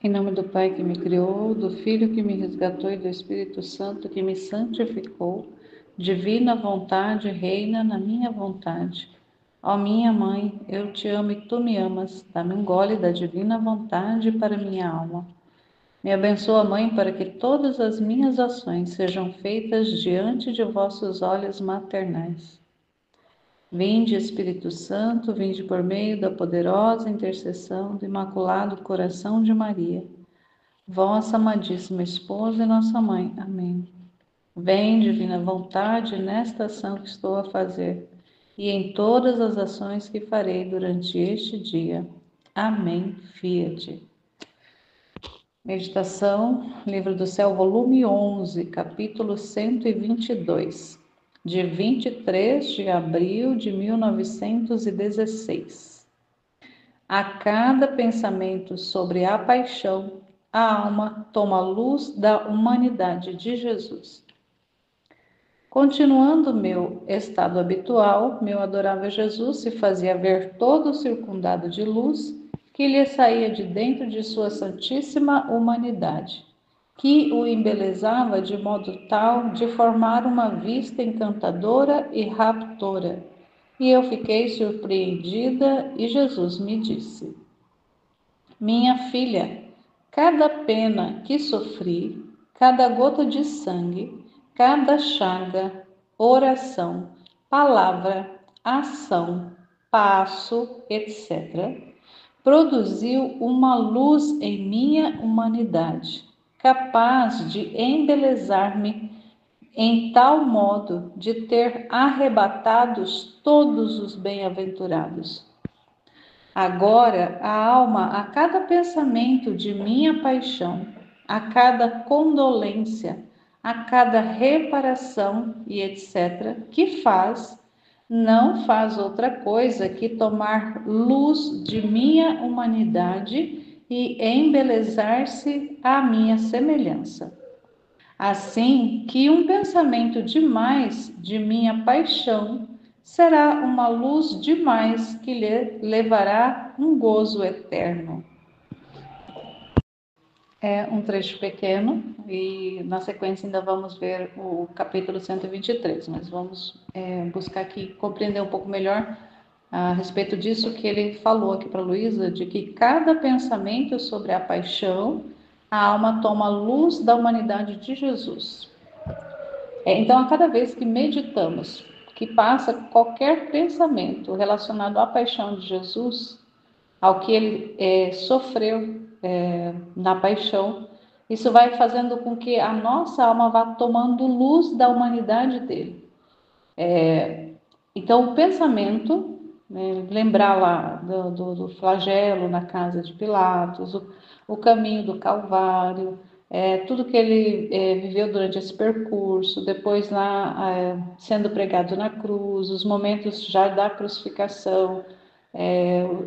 Em nome do Pai que me criou, do Filho que me resgatou e do Espírito Santo que me santificou, divina vontade reina na minha vontade. Ó minha mãe, eu te amo e tu me amas, dá-me um gole da divina vontade para minha alma. Me abençoa, Mãe, para que todas as minhas ações sejam feitas diante de vossos olhos maternais. Vinde, Espírito Santo, vinde por meio da poderosa intercessão do Imaculado Coração de Maria, vossa amadíssima esposa e nossa mãe. Amém. Vem, divina vontade, nesta ação que estou a fazer e em todas as ações que farei durante este dia. Amém. Fiat. Meditação, Livro do Céu, volume 11, capítulo 122, de 23 de abril de 1916. A cada pensamento sobre a paixão, a alma toma a luz da humanidade de Jesus. Continuando meu estado habitual, meu adorável Jesus se fazia ver todo circundado de luz que lhe saía de dentro de sua santíssima humanidade, que o embelezava de modo tal de formar uma vista encantadora e raptora. E eu fiquei surpreendida e Jesus me disse: Minha filha, cada pena que sofri, cada gota de sangue, cada chaga, oração, palavra, ação, passo, etc., produziu uma luz em minha humanidade, capaz de embelezar-me em tal modo de ter arrebatados todos os bem-aventurados. Agora, a alma, a cada pensamento de minha paixão, a cada condolência, a cada reparação e etc., que faz, não faz outra coisa que tomar luz de minha humanidade e embelezar-se à minha semelhança. Assim que um pensamento demais de minha paixão será uma luz demais que lhe levará um gozo eterno. É um trecho pequeno e na sequência ainda vamos ver o capítulo 123, mas vamos buscar aqui compreender um pouco melhor a respeito disso que ele falou aqui para Luísa, de que cada pensamento sobre a paixão, a alma toma a luz da humanidade de Jesus. Então, a cada vez que meditamos, que passa qualquer pensamento relacionado à paixão de Jesus, ao que ele sofreu na paixão, isso vai fazendo com que a nossa alma vá tomando luz da humanidade dele. Então, o pensamento, lembrar lá do flagelo na casa de Pilatos, o caminho do Calvário, tudo que ele viveu durante esse percurso, depois lá sendo pregado na cruz, os momentos já da crucificação,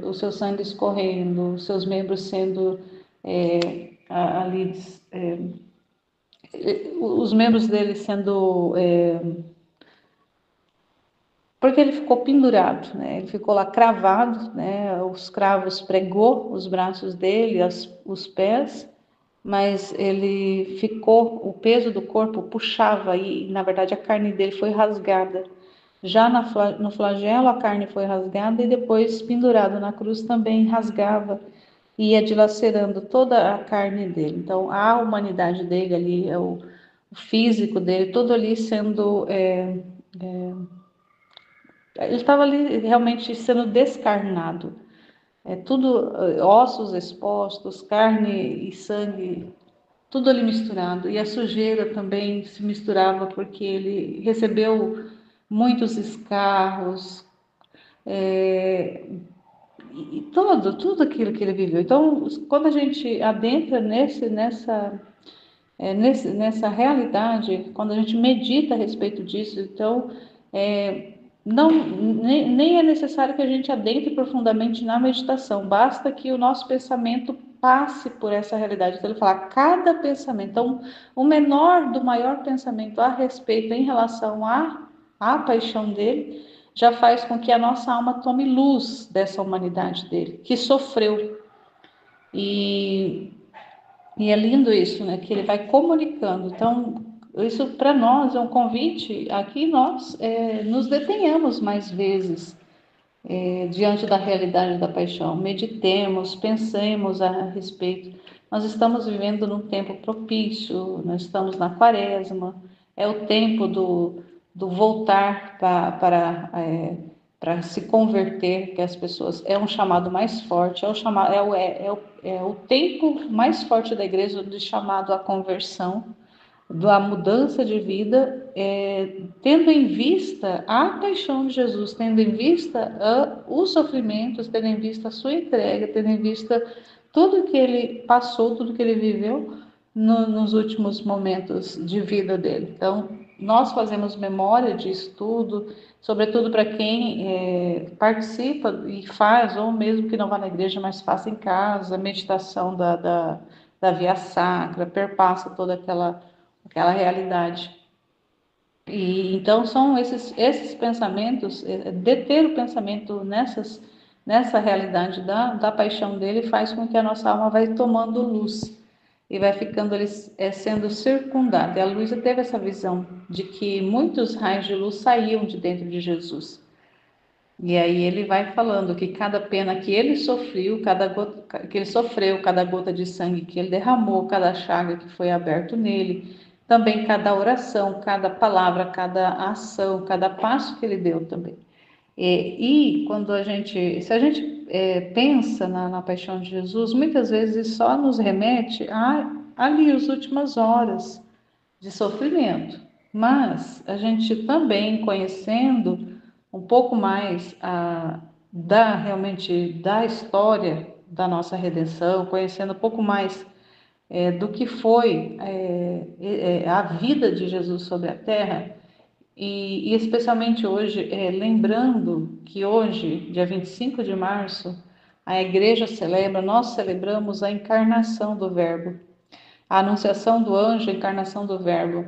o seu sangue escorrendo, os seus membros sendo ali, os membros dele sendo porque ele ficou pendurado, né? Ele ficou lá cravado, né? Os cravos pregou os braços dele, os pés, mas ele ficou, o peso do corpo puxava e, na verdade, a carne dele foi rasgada. Já no flagelo, a carne foi rasgada e depois, pendurado na cruz, também rasgava e ia dilacerando toda a carne dele. Então, a humanidade dele ali, o físico dele, todo ali sendo ele estava ali realmente sendo descarnado. Tudo, ossos expostos, carne e sangue, tudo ali misturado. E a sujeira também se misturava porque ele recebeu muitos escarros, e tudo aquilo que ele viveu. Então, quando a gente adentra nessa realidade, quando a gente medita a respeito disso, então, não, nem é necessário que a gente adentre profundamente na meditação, basta que o nosso pensamento passe por essa realidade. Então, ele fala, cada pensamento, então, o menor do maior pensamento a respeito em relação à paixão dele, já faz com que a nossa alma tome luz dessa humanidade dele, que sofreu. E E é lindo isso, né? Que ele vai comunicando. Então, isso para nós é um convite a que nós nos detenhamos mais vezes diante da realidade da paixão. Meditemos, pensemos a respeito. Nós estamos vivendo num tempo propício, nós estamos na quaresma, é o tempo do voltar para se converter, que as pessoas, é um chamado mais forte, é o tempo mais forte da igreja de chamado à conversão, da mudança de vida, tendo em vista a paixão de Jesus, tendo em vista os sofrimentos, tendo em vista a sua entrega, tendo em vista tudo que ele passou, tudo que ele viveu nos últimos momentos de vida dele. Então, nós fazemos memória disso tudo, sobretudo para quem participa e faz, ou mesmo que não vá na igreja, mas faça em casa, a meditação da Via Sacra, perpassa toda aquela realidade. E então são esses pensamentos, deter o pensamento nessa realidade da paixão dele faz com que a nossa alma vai tomando luz e vai ficando ali, sendo circundada. E a Luísa teve essa visão de que muitos raios de luz saíam de dentro de Jesus. E aí ele vai falando que cada pena que ele sofreu, cada gota de sangue que ele derramou, cada chaga que foi aberto nele, também cada oração, cada palavra, cada ação, cada passo que ele deu também. E quando se a gente pensa na paixão de Jesus, muitas vezes só nos remete a ali as últimas horas de sofrimento. Mas a gente também conhecendo um pouco mais realmente da história da nossa redenção, conhecendo um pouco mais do que foi a vida de Jesus sobre a terra, e especialmente hoje, lembrando que hoje, dia 25 de março, a igreja nós celebramos a encarnação do Verbo, a anunciação do anjo, a encarnação do Verbo.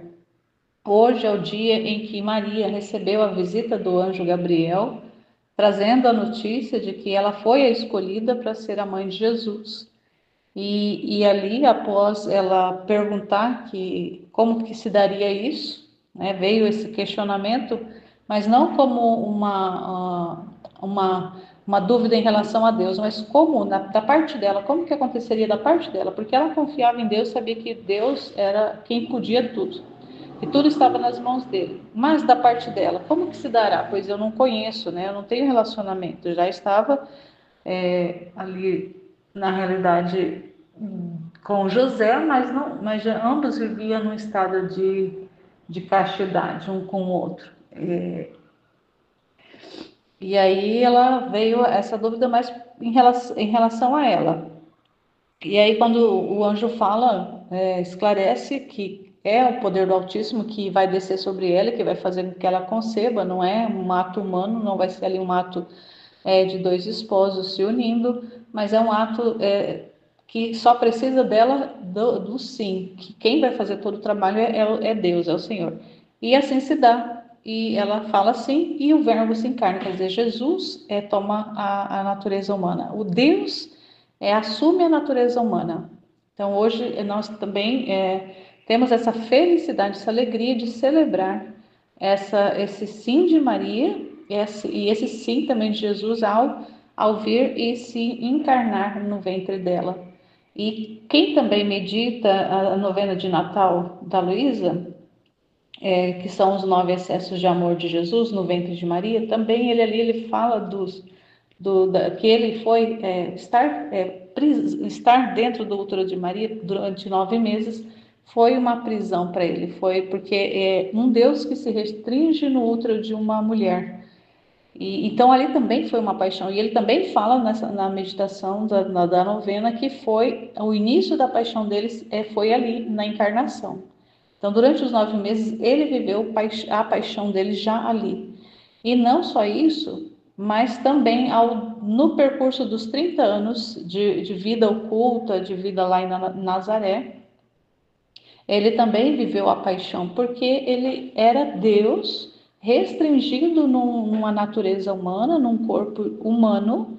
Hoje é o dia em que Maria recebeu a visita do anjo Gabriel, trazendo a notícia de que ela foi a escolhida para ser a mãe de Jesus. E ali, após ela perguntar como que se daria isso, né, veio esse questionamento, mas não como uma dúvida em relação a Deus, mas como da parte dela, como que aconteceria da parte dela, porque ela confiava em Deus, sabia que Deus era quem podia tudo. E tudo estava nas mãos dele. Mas da parte dela, como que se dará? Pois eu não conheço, né? Eu não tenho relacionamento. Eu já estava ali, na realidade, com José, mas ambos viviam num estado de castidade, um com o outro. E aí ela veio essa dúvida mais em relação a ela. E aí quando o anjo fala, esclarece que é o poder do Altíssimo que vai descer sobre ela, que vai fazer com que ela conceba, não é um ato humano, não vai ser ali um ato de dois esposos se unindo, mas é um ato que só precisa dela do sim, que quem vai fazer todo o trabalho é Deus, é o Senhor. E assim se dá. E ela fala assim, e o verbo se encarna, quer dizer, Jesus toma a natureza humana. O Deus assume a natureza humana. Então, hoje, nós também temos essa felicidade, essa alegria de celebrar esse sim de Maria e esse sim também de Jesus ao vir e se encarnar no ventre dela. E quem também medita a novena de Natal da Luísa, que são os 9 excessos de amor de Jesus no ventre de Maria, também ele fala que ele foi estar dentro do útero de Maria durante 9 meses foi uma prisão para ele, foi porque um Deus que se restringe no útero de uma mulher. Então ali também foi uma paixão, e ele também fala na meditação da novena que foi o início da paixão deles, foi ali na encarnação. Então durante os 9 meses ele viveu a paixão dele já ali. E não só isso, mas também no percurso dos 30 anos de vida oculta, de vida lá em Nazaré, ele também viveu a paixão, porque ele era Deus restringido numa natureza humana, num corpo humano,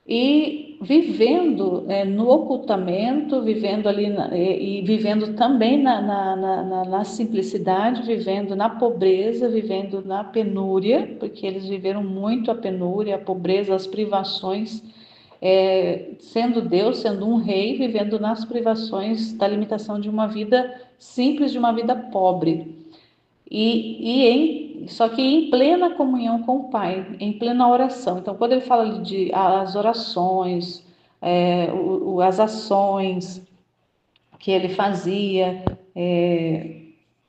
e vivendo no ocultamento, vivendo ali e vivendo também na simplicidade, vivendo na pobreza, vivendo na penúria, porque eles viveram muito a penúria, a pobreza, as privações, sendo Deus, sendo um rei, vivendo nas privações da limitação de uma vida simples, de uma vida pobre. Só que em plena comunhão com o Pai, em plena oração. Então, quando ele fala ali de as orações, as ações que ele fazia,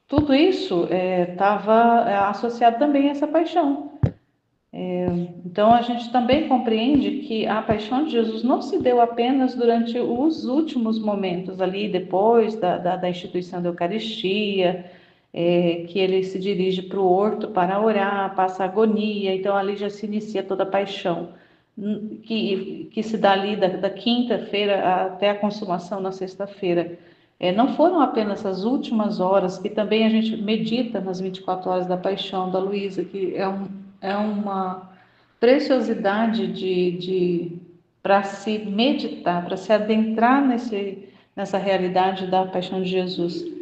tudo isso estava associado também a essa paixão. Então, a gente também compreende que a paixão de Jesus não se deu apenas durante os últimos momentos ali, depois da instituição da Eucaristia, que ele se dirige para o horto para orar, passa agonia, então ali já se inicia toda a paixão, que se dá ali da quinta-feira até a consumação na sexta-feira. Não foram apenas as últimas horas, que também a gente medita nas 24 horas da paixão da Luísa, que é uma preciosidade para se meditar, para se adentrar nessa realidade da paixão de Jesus.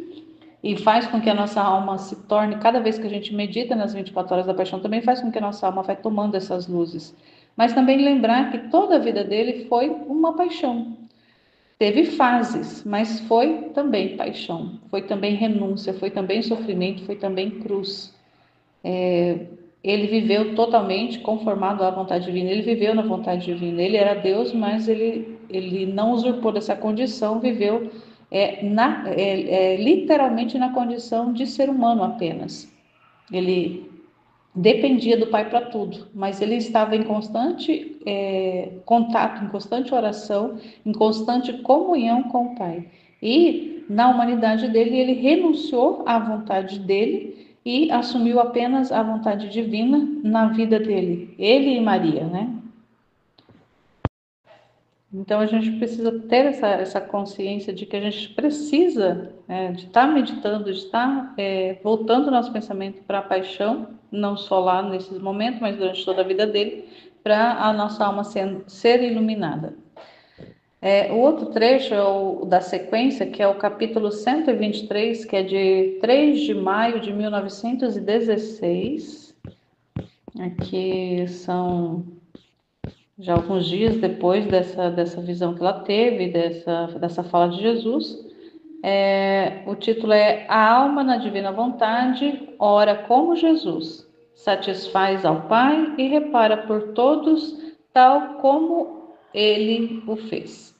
E faz com que a nossa alma se torne, cada vez que a gente medita nas 24 horas da paixão, também faz com que a nossa alma vai tomando essas luzes. Mas também lembrar que toda a vida dele foi uma paixão. Teve fases, mas foi também paixão, foi também renúncia, foi também sofrimento, foi também cruz. Ele viveu totalmente conformado à vontade divina, ele viveu na vontade divina, ele era Deus, mas ele não usurpou dessa condição, viveu literalmente na condição de ser humano apenas. Ele dependia do Pai para tudo, mas ele estava em constante contato, em constante oração, em constante comunhão com o Pai. E na humanidade dele, ele renunciou à vontade dele e assumiu apenas a vontade divina na vida dele, ele e Maria, né? Então a gente precisa ter essa consciência de que a gente precisa de estar meditando, de estar voltando o nosso pensamento para a paixão, não só lá nesses momentos, mas durante toda a vida dele, para a nossa alma ser iluminada. O outro trecho é o da sequência, que é o capítulo 123, que é de 3 de maio de 1916. Aqui são já alguns dias depois dessa visão que ela teve, dessa fala de Jesus. O título é A Alma na Divina Vontade, ora como Jesus, satisfaz ao Pai e repara por todos, tal como Ele o fez.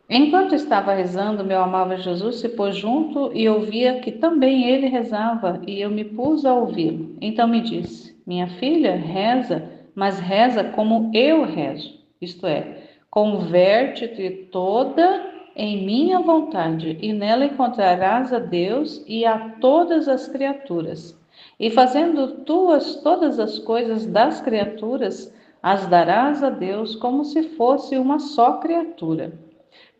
Enquanto estava rezando, meu amável Jesus se pôs junto e ouvia que também ele rezava, e eu me pus a ouvi-lo. Então me disse: minha filha, reza, mas reza como eu rezo, isto é, converte-te toda em minha vontade, e nela encontrarás a Deus e a todas as criaturas. E fazendo todas as coisas das criaturas, as darás a Deus como se fosse uma só criatura.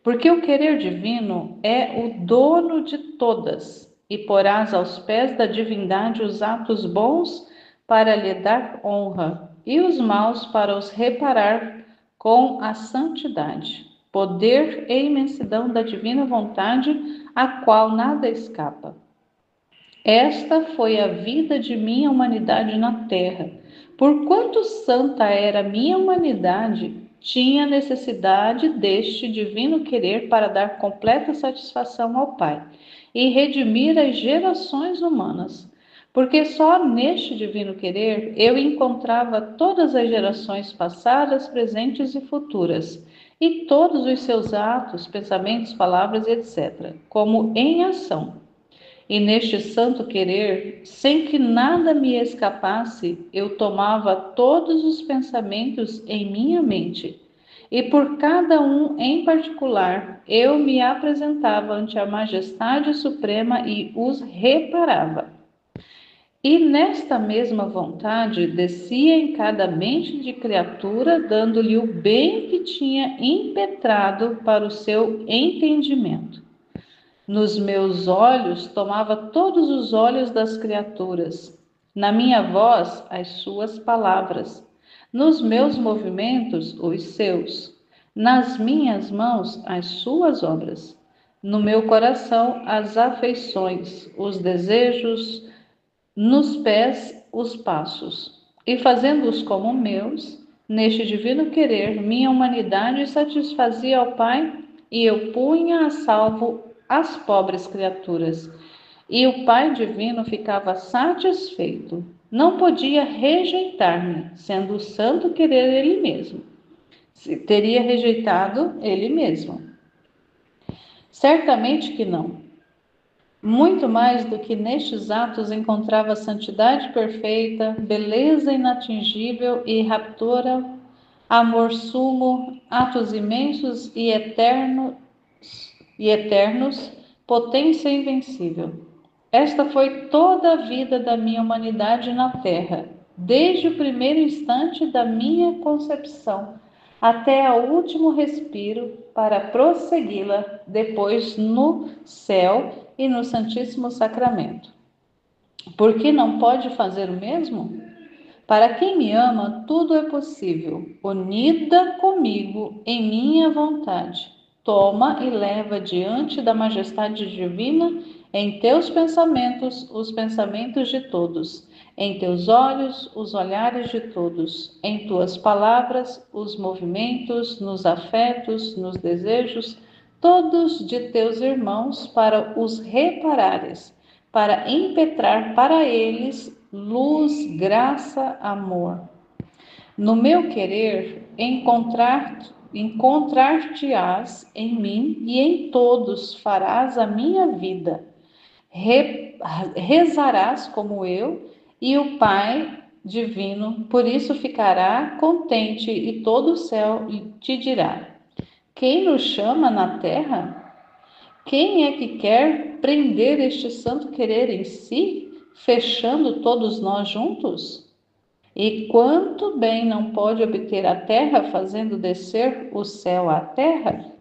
Porque o querer divino é o dono de todas, e porás aos pés da divindade os atos bons para lhe dar honra, e os maus para os reparar com a santidade, poder e imensidão da divina vontade, a qual nada escapa. Esta foi a vida de minha humanidade na terra. Porquanto santa era minha humanidade, tinha necessidade deste divino querer para dar completa satisfação ao Pai e redimir as gerações humanas. Porque só neste divino querer eu encontrava todas as gerações passadas, presentes e futuras, e todos os seus atos, pensamentos, palavras, etc., como em ação. E neste santo querer, sem que nada me escapasse, eu tomava todos os pensamentos em minha mente, e por cada um em particular, eu me apresentava ante a majestade suprema e os reparava. E nesta mesma vontade, descia em cada mente de criatura, dando-lhe o bem que tinha impetrado para o seu entendimento. Nos meus olhos tomava todos os olhos das criaturas, na minha voz as suas palavras, nos meus movimentos, os seus, nas minhas mãos, as suas obras, no meu coração, as afeições, os desejos, nos pés, os passos, e fazendo-os como meus, neste divino querer, minha humanidade satisfazia ao Pai, e eu punha a salvo as pobres criaturas. E o Pai Divino ficava satisfeito. Não podia rejeitar-me, sendo o santo querer ele mesmo. Teria rejeitado ele mesmo. Certamente que não. Muito mais do que nestes atos encontrava santidade perfeita, beleza inatingível e raptora, amor sumo, atos imensos e eternos, potência invencível. Esta foi toda a vida da minha humanidade na Terra, desde o primeiro instante da minha concepção até ao último respiro, para prossegui-la depois no céu e no Santíssimo Sacramento. Por que não pode fazer o mesmo? Para quem me ama, tudo é possível, unida comigo em minha vontade. Toma e leva diante da majestade divina em teus pensamentos os pensamentos de todos, em teus olhos os olhares de todos, em tuas palavras os movimentos, nos afetos, nos desejos, todos de teus irmãos, para os reparares, para impetrar para eles luz, graça, amor. No meu querer, encontrar-te-ás em mim e em todos farás a minha vida. Rezarás como eu e o Pai Divino, por isso ficará contente e todo o céu te dirá: quem nos chama na terra? Quem é que quer prender este santo querer em si, fechando todos nós juntos? E quanto bem não pode obter a terra, fazendo descer o céu à terra?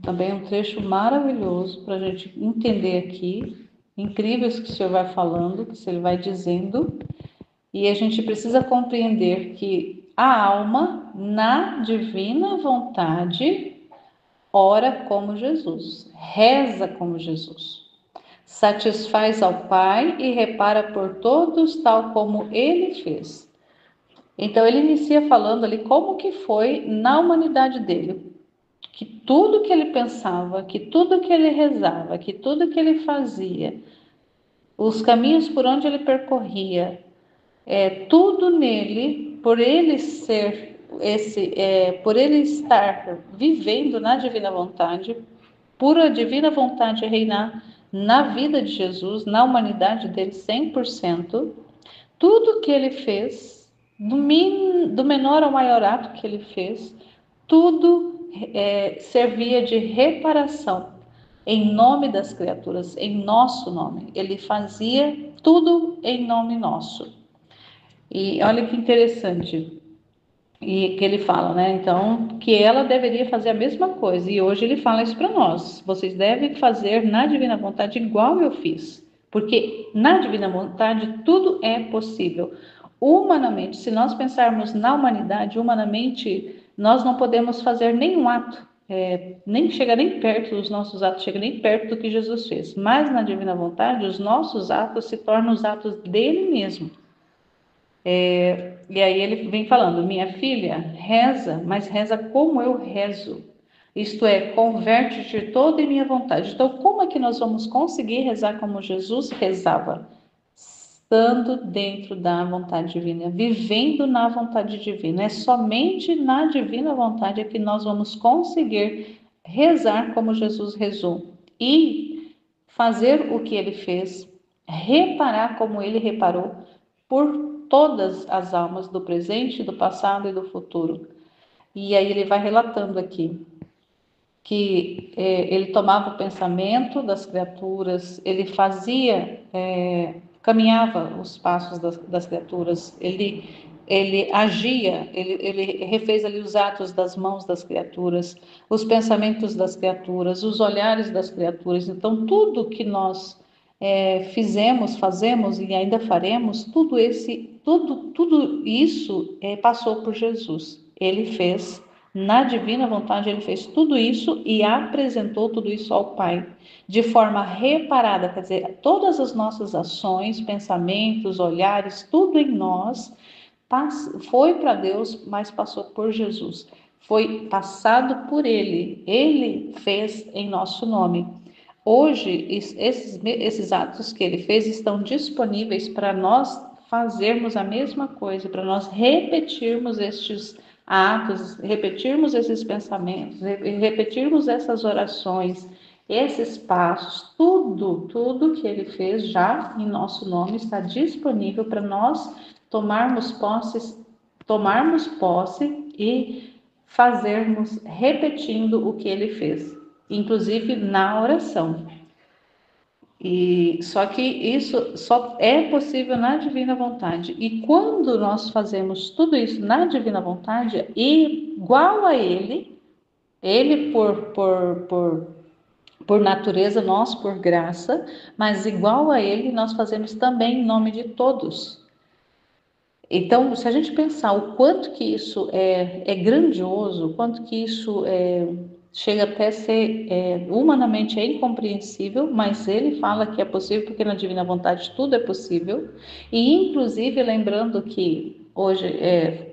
Também um trecho maravilhoso para a gente entender aqui. Incrível isso que o Senhor vai falando, que ele vai dizendo. E a gente precisa compreender que a alma, na divina vontade, ora como Jesus, reza como Jesus, satisfaz ao Pai e repara por todos, tal como ele fez. Então ele inicia falando ali como que foi na humanidade dele, que tudo que ele pensava, que tudo que ele rezava, que tudo que ele fazia, os caminhos por onde ele percorria, tudo nele, por ele ser por ele estar vivendo na divina vontade, por a divina vontade reinar na vida de Jesus, na humanidade dele 100%, tudo que ele fez, do menor ao maior ato que ele fez, tudo servia de reparação em nome das criaturas, em nosso nome. Ele fazia tudo em nome nosso. E olha que interessante, e que ele fala, né? Então, que ela deveria fazer a mesma coisa. E hoje ele fala isso para nós. Vocês devem fazer na divina vontade igual eu fiz. Porque na divina vontade tudo é possível. Humanamente, se nós pensarmos na humanidade, humanamente, nós não podemos fazer nenhum ato. Nem chega nem perto dos nossos atos, chega nem perto do que Jesus fez. Mas na divina vontade, os nossos atos se tornam os atos dele mesmo. E aí ele vem falando, minha filha, reza, mas reza como eu rezo. Isto é, converte-te toda em minha vontade. Então, como é que nós vamos conseguir rezar como Jesus rezava? Estando dentro da vontade divina, vivendo na vontade divina. É somente na divina vontade que nós vamos conseguir rezar como Jesus rezou. E fazer o que ele fez, reparar como ele reparou, por todas as almas do presente, do passado e do futuro. E aí ele vai relatando aqui que ele tomava o pensamento das criaturas, ele fazia, caminhava os passos das criaturas, ele agia, ele refez ali os atos das mãos das criaturas, os pensamentos das criaturas, os olhares das criaturas. Então, tudo que nós fizemos, fazemos e ainda faremos, tudo isso passou por Jesus. Ele fez, na divina vontade, ele fez tudo isso e apresentou tudo isso ao Pai, de forma reparada, quer dizer, todas as nossas ações, pensamentos, olhares, tudo em nós foi para Deus, mas passou por Jesus. Foi passado por Ele. Ele fez em nosso nome. Hoje, esses atos que ele fez estão disponíveis para nós fazermos a mesma coisa, para nós repetirmos estes atos, repetirmos esses pensamentos, repetirmos essas orações, esses passos, tudo que ele fez já em nosso nome está disponível para nós tomarmos posse e fazermos repetindo o que ele fez, inclusive na oração. E só que isso só é possível na divina vontade. E quando nós fazemos tudo isso na divina vontade, igual a ele por natureza, nós por graça, mas igual a ele, nós fazemos também em nome de todos. Então, se a gente pensar o quanto que isso é grandioso, o quanto que isso chega até a ser humanamente incompreensível, mas ele fala que é possível porque na divina vontade tudo é possível. E inclusive lembrando que hoje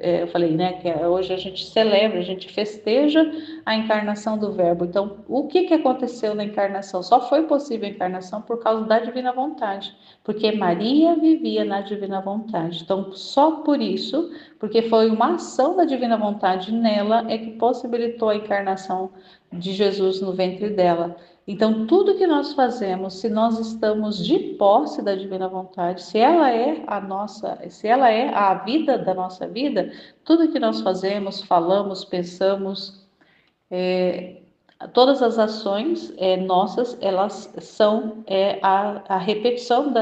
eu falei, né, que hoje a gente celebra, a gente festeja a encarnação do Verbo. Então, o que aconteceu na encarnação? Só foi possível a encarnação por causa da divina vontade, porque Maria vivia na divina vontade. Então, só por isso, porque foi uma ação da divina vontade nela, é que possibilitou a encarnação de Jesus no ventre dela. Então, tudo que nós fazemos, se nós estamos de posse da divina vontade, se ela é a vida da nossa vida, tudo que nós fazemos, falamos, pensamos, todas as ações nossas, elas são a repetição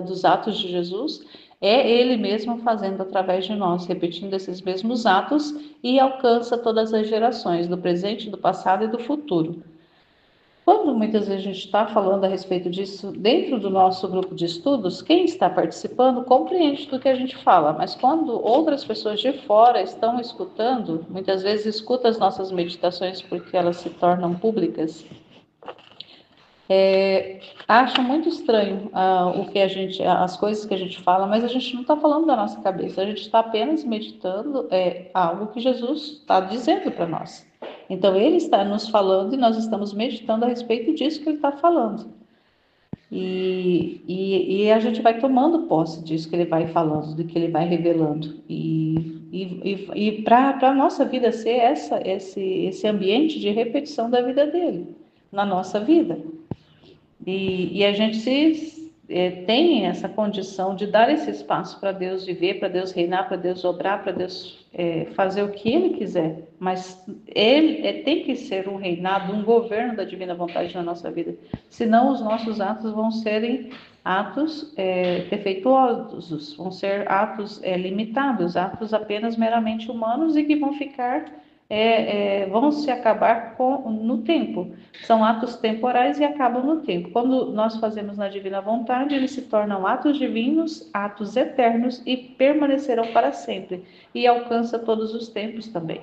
dos atos de Jesus, é Ele mesmo fazendo através de nós, repetindo esses mesmos atos e alcança todas as gerações, do presente, do passado e do futuro. Quando muitas vezes a gente está falando a respeito disso dentro do nosso grupo de estudos, quem está participando compreende do que a gente fala, mas quando outras pessoas de fora estão escutando, muitas vezes escutam as nossas meditações porque elas se tornam públicas, acha muito estranho as coisas que a gente fala, mas a gente não está falando da nossa cabeça, a gente está apenas meditando algo que Jesus está dizendo para nós. Então ele está nos falando e nós estamos meditando a respeito disso que ele está falando. E a gente vai tomando posse disso que ele vai falando, do que ele vai revelando. E para a nossa vida ser esse ambiente de repetição da vida dele, na nossa vida. E a gente tem essa condição de dar esse espaço para Deus viver, para Deus reinar, para Deus obrar, para Deus fazer o que Ele quiser. Mas Ele tem que ser um reinado, um governo da divina vontade na nossa vida. Senão os nossos atos vão serem atos defeituosos, vão ser atos limitados, atos apenas meramente humanos e que vão ficar vão se acabar no tempo. São atos temporais e acabam no tempo. Quando nós fazemos na divina vontade, eles se tornam atos divinos, atos eternos e permanecerão para sempre. E alcança todos os tempos também.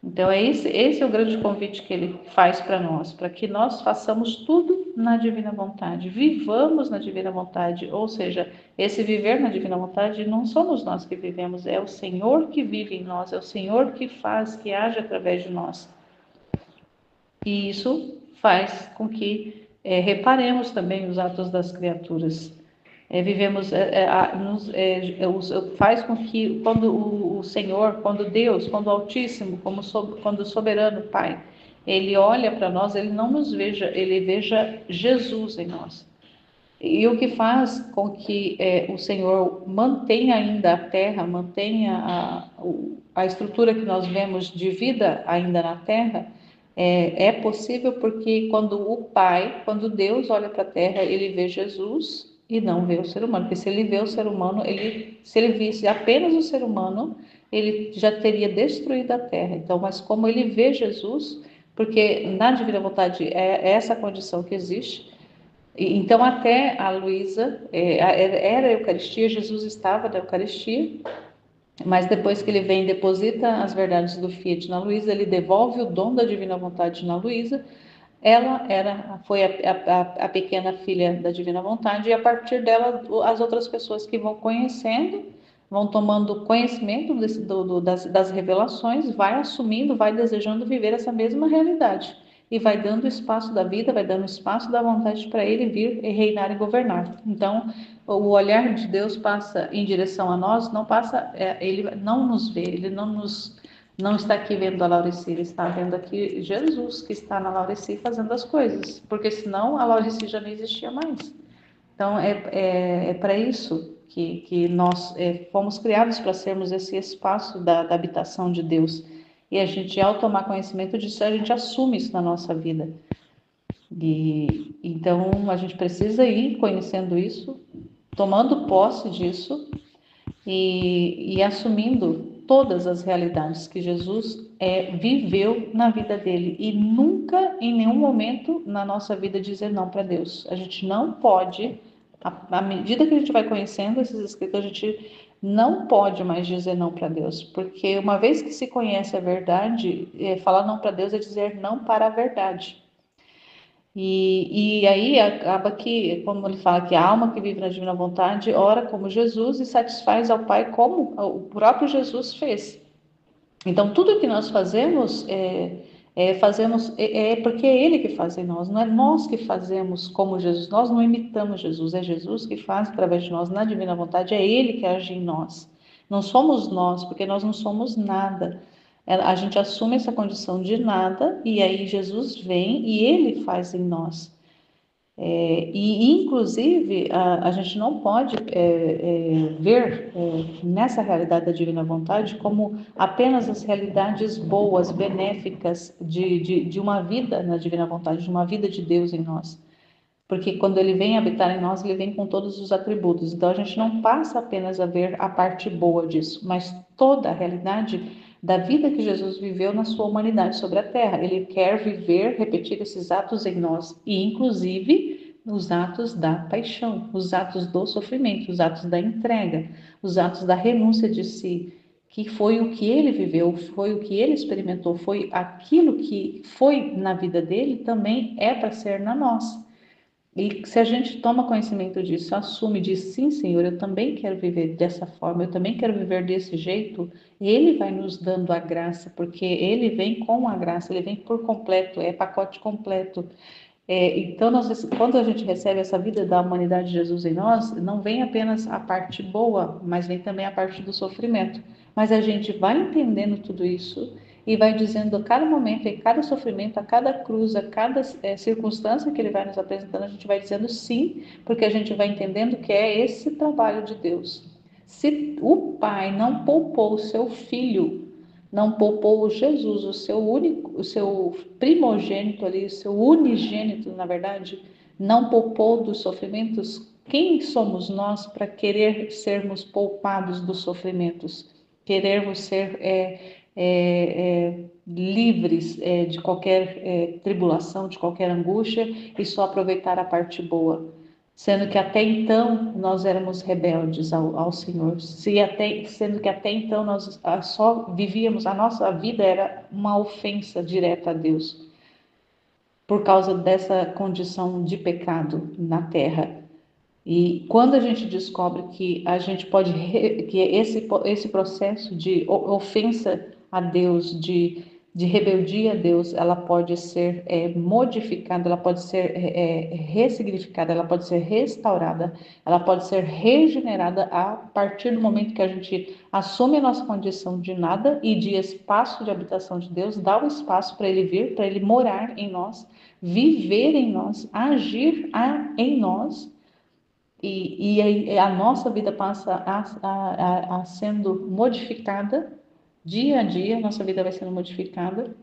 Então, esse é o grande convite que ele faz para nós, para que nós façamos tudo na divina vontade, vivamos na divina vontade, ou seja, esse viver na divina vontade não somos nós que vivemos, é o Senhor que vive em nós, é o Senhor que faz, que age através de nós. E isso faz com que reparemos também os atos das criaturas. Faz com que quando o Senhor, quando Deus, quando o Altíssimo, quando o Soberano Pai, Ele olha para nós, Ele não nos veja, Ele veja Jesus em nós. E o que faz com que o Senhor mantenha ainda a terra, mantenha a estrutura que nós vemos de vida ainda na terra, é possível porque quando Deus olha para a terra, Ele vê Jesus e não vê o ser humano. Porque se Ele vê o ser humano, se Ele visse apenas o ser humano, Ele já teria destruído a terra. Então, mas como Ele vê Jesus, porque na divina vontade é essa condição que existe, Então, até a Luísa, era a Eucaristia, Jesus estava na Eucaristia, mas depois que ele vem e deposita as verdades do Fiat na Luísa, ele devolve o dom da divina vontade na Luísa. Foi a pequena filha da divina vontade, e a partir dela as outras pessoas que vão conhecendo, vão tomando conhecimento das revelações, vai assumindo, vai desejando viver essa mesma realidade e vai dando espaço da vida, vai dando espaço da vontade para ele vir e reinar e governar. Então, o olhar de Deus passa em direção a nós, não passa, ele não nos vê, ele não está aqui vendo a Laurici, ele está vendo aqui Jesus que está na Laurici fazendo as coisas, porque senão a Laurici já não existia mais. Então é para isso que nós fomos criados, para sermos esse espaço da habitação de Deus. E a gente, ao tomar conhecimento disso, a gente assume isso na nossa vida. E então a gente precisa ir conhecendo isso, tomando posse disso e assumindo todas as realidades que Jesus viveu na vida dele, e nunca, em nenhum momento na nossa vida, dizer não para Deus. A gente não pode, à medida que a gente vai conhecendo esses escritos, a gente não pode mais dizer não para Deus, porque uma vez que se conhece a verdade, falar não para Deus é dizer não para a verdade. E aí acaba que, como ele fala, que a alma que vive na divina vontade ora como Jesus e satisfaz ao Pai como o próprio Jesus fez. Então, tudo que nós fazemos fazemos porque é Ele que faz em nós, não é nós que fazemos como Jesus, nós não imitamos Jesus, é Jesus que faz através de nós na divina vontade, é Ele que age em nós. Não somos nós, porque nós não somos nada. A gente assume essa condição de nada e aí Jesus vem e Ele faz em nós. Inclusive, a gente não pode ver nessa realidade da divina vontade como apenas as realidades boas, benéficas de uma vida na divina vontade, de uma vida de Deus em nós. Porque quando ele vem habitar em nós, ele vem com todos os atributos. Então, a gente não passa apenas a ver a parte boa disso, mas toda a realidade da vida que Jesus viveu na sua humanidade sobre a terra. Ele quer viver, repetir esses atos em nós, e inclusive os atos da paixão, os atos do sofrimento, os atos da entrega, os atos da renúncia de si, que foi o que ele viveu, foi o que ele experimentou, foi aquilo que foi na vida dele, também é para ser na nossa. E se a gente toma conhecimento disso, assume, diz sim, Senhor, eu também quero viver dessa forma, eu também quero viver desse jeito, Ele vai nos dando a graça, porque Ele vem com a graça, Ele vem por completo, é pacote completo. Então, quando a gente recebe essa vida da humanidade de Jesus em nós, não vem apenas a parte boa, mas vem também a parte do sofrimento. Mas a gente vai entendendo tudo isso e vai dizendo a cada momento, a cada sofrimento, a cada cruz, a cada circunstância que ele vai nos apresentando, a gente vai dizendo sim, porque a gente vai entendendo que é esse trabalho de Deus. Se o Pai não poupou o seu filho, não poupou Jesus, o seu único, o seu primogênito ali, o seu unigênito, na verdade, não poupou dos sofrimentos, quem somos nós para querer sermos poupados dos sofrimentos? Querermos ser livres de qualquer tribulação, de qualquer angústia e só aproveitar a parte boa, sendo que até então nós éramos rebeldes ao Senhor, sendo que até então nós só vivíamos, a nossa vida era uma ofensa direta a Deus, por causa dessa condição de pecado na terra. E quando a gente descobre que a gente pode, que esse processo de ofensa a Deus, de rebeldia a Deus, ela pode ser modificada, ela pode ser ressignificada, ela pode ser restaurada, ela pode ser regenerada a partir do momento que a gente assume a nossa condição de nada e de espaço de habitação de Deus, dá o espaço para Ele vir, para Ele morar em nós, viver em nós, agir em nós. E aí a nossa vida passa a sendo modificada dia a dia, nossa vida vai sendo modificada,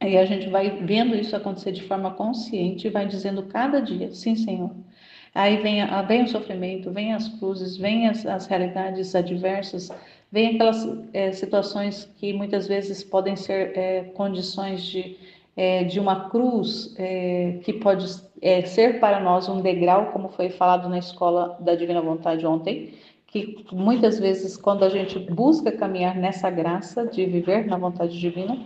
e a gente vai vendo isso acontecer de forma consciente e vai dizendo cada dia, sim, Senhor. Aí vem o sofrimento, vem as cruzes, vem as realidades adversas, vem aquelas situações que muitas vezes podem ser condições de uma cruz que pode ser para nós um degrau, como foi falado na escola da Divina Vontade ontem, que muitas vezes, quando a gente busca caminhar nessa graça de viver na vontade divina,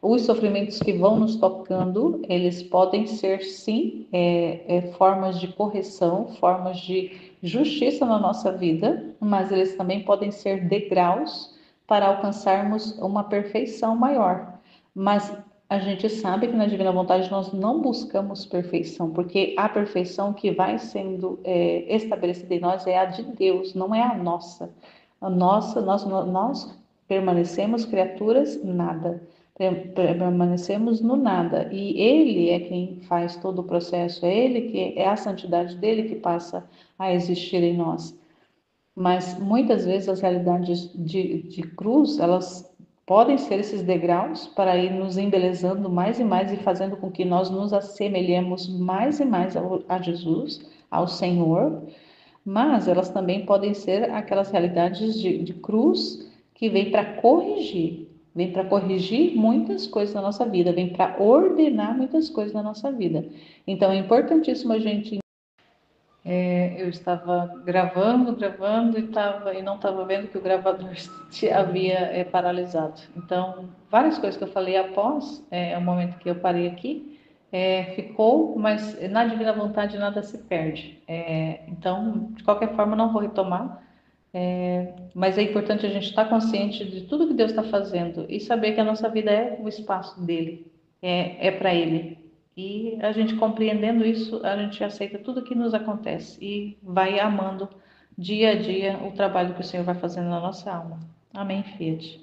os sofrimentos que vão nos tocando, eles podem ser, sim, formas de correção, formas de justiça na nossa vida, mas eles também podem ser degraus para alcançarmos uma perfeição maior. Mas a gente sabe que na divina vontade nós não buscamos perfeição, porque a perfeição que vai sendo estabelecida em nós é a de Deus, não é a nossa. Nós permanecemos criaturas nada, permanecemos no nada, e Ele é quem faz todo o processo, é Ele que é a santidade dele que passa a existir em nós. Mas muitas vezes as realidades de cruz, elas podem ser esses degraus para ir nos embelezando mais e mais e fazendo com que nós nos assemelhemos mais e mais a Jesus, ao Senhor, mas elas também podem ser aquelas realidades de cruz que vem para corrigir muitas coisas na nossa vida, vem para ordenar muitas coisas na nossa vida. Então é importantíssimo a gente eu estava gravando e não estava vendo que o gravador se havia paralisado. Então, várias coisas que eu falei após o momento que eu parei aqui, ficou, mas na divina vontade nada se perde. Então, de qualquer forma, não vou retomar, mas é importante a gente estar consciente de tudo que Deus está fazendo e saber que a nossa vida é o espaço dele, é para ele. E a gente compreendendo isso, a gente aceita tudo que nos acontece e vai amando dia a dia o trabalho que o Senhor vai fazendo na nossa alma. Amém, Fiat.